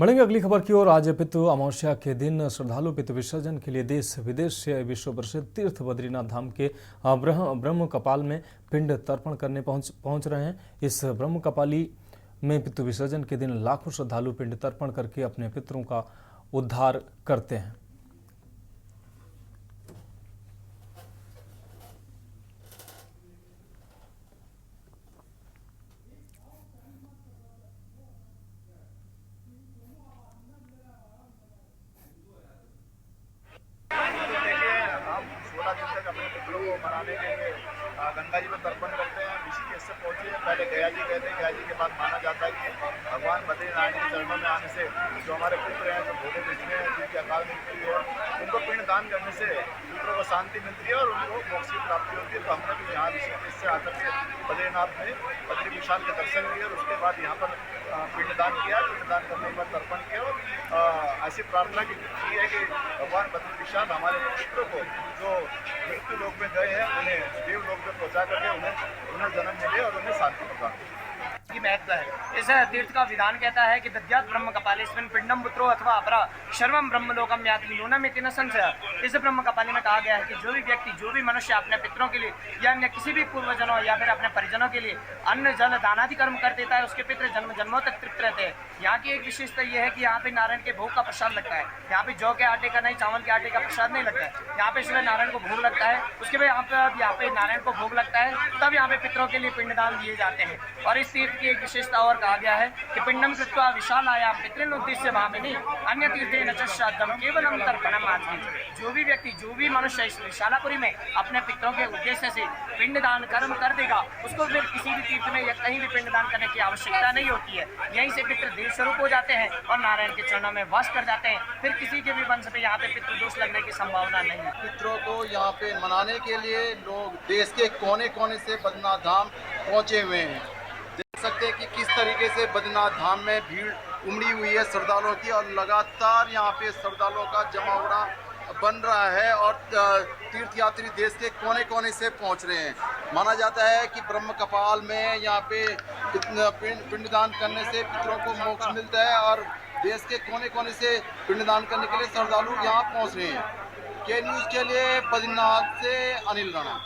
बढ़ेंगे अगली खबर की ओर। आज पितृ अमावस्या के दिन श्रद्धालु पितृ विसर्जन के लिए देश विदेश से विश्व प्रसिद्ध तीर्थ बद्रीनाथ धाम के ब्रह्म कपाल में पिंड तर्पण करने पहुंच रहे हैं। इस ब्रह्म कपाली में पितृ विसर्जन के दिन लाखों श्रद्धालु पिंड तर्पण करके अपने पितरों का उद्धार करते हैं। अपने पितरों को मनाने के लिए गंगा जी में तर्पण करते हैं। ऋषिकेश से पहुंचे हैं, पहले गया जी कहते हैं। गया जी के बाद माना जाता है कि भगवान बद्रीनारायण के चरणों में आने से जो हमारे पुत्र हैं, जो भोले बिछड़े हैं, जिनकी अकाल मृत्यु है, उनको पिंड दान करने से पुत्रों को शांति मिलती है और उनको मोक्ष की प्राप्ति होती है। तो हमने भी यहाँ ऋषिकेश से आकर के बद्रीनाथ में बद्री विशाल के दर्शन किए और उसके बाद यहाँ पर पिंडदान किया। पिंडदान करने के बाद तर्पण किया और ऐसी प्रार्थना की है कि भगवान बद्री विशाल हमारे पुत्रों को जो मृत्यु लोक में गए हैं उन्हें देव लोक में पहुंचा करके उन्हें जन्म मिले और उन्हें शांति प्रदान की महत्व है। इस तीर्थ का विधान कहता है कि दद्यात् ब्रह्म कपालेस्मिन् पिंडम पुत्रो अथवा अपरा शर्वम ब्रह्म लोकम याति नूनम इति न संशयः। इस ब्रह्म कपाली में कहा गया है कि जो भी व्यक्ति, जो भी मनुष्य अपने पितरों के लिए या अन्य किसी भी पूर्वजनों या फिर अपने परिजनों के लिए अन्न जल दानादि कर्म कर देता है, उसके पितृ जन्म जन्मों तक तृप्त रहते हैं। यहाँ की एक विशेषता यह है कि यहाँ पे नारायण के भोग का प्रसाद लगता है। यहाँ पे जौ के आटे का नहीं, चावल के आटे का प्रसाद नहीं लगता है। यहाँ पे सुबह नारायण को भोग लगता है, उसके बाद यहाँ पे नारायण को भोग लगता है, तब यहाँ पे पितरों के लिए पिंडदान दिए जाते हैं। और इस तीर्थ की एक विशेषता और कहा गया है कि पिंडम कृत्वा विशालायां पितृन् उद्देश्य भामिनी अन्य तीर्थेन च श्राद्धं केवलम तर्पणम् आचरेत्। जो भी व्यक्ति, जो भी मनुष्य इस विशालापुरी में अपने पितरों के उद्देश्य से पिंडदान कर्म कर देगा, उसको फिर किसी भी तीर्थ में या कहीं भी पिंडदान करने की आवश्यकता नहीं होती है। यहीं से पितृ देव स्वरूप हो जाते हैं और नारायण के चरणों में वास कर जाते हैं। फिर किसी के भी वंश पे यहाँ पे पितृदोष लगने की संभावना नहीं है। पितरों को यहाँ पे मनाने के लिए लोग देश के कोने कोने से बद्रीनाथ धाम पहुँचे हुए हैं। देख सकते हैं कि किस तरीके से बद्रीनाथ धाम में भीड़ उमड़ी हुई है श्रद्धालुओं की, और लगातार यहाँ पे श्रद्धालुओं का जमावड़ा बन रहा है और तीर्थ यात्री देश के कोने कोने से पहुँच रहे हैं। माना जाता है कि ब्रह्म कपाल में यहाँ पे पिंडदान करने से पितरों को मोक्ष मिलता है और देश के कोने कोने से पिंडदान करने के लिए श्रद्धालु यहाँ पहुँच रहे हैं। के न्यूज़ के लिए बद्रीनाथ से अनिल राणा।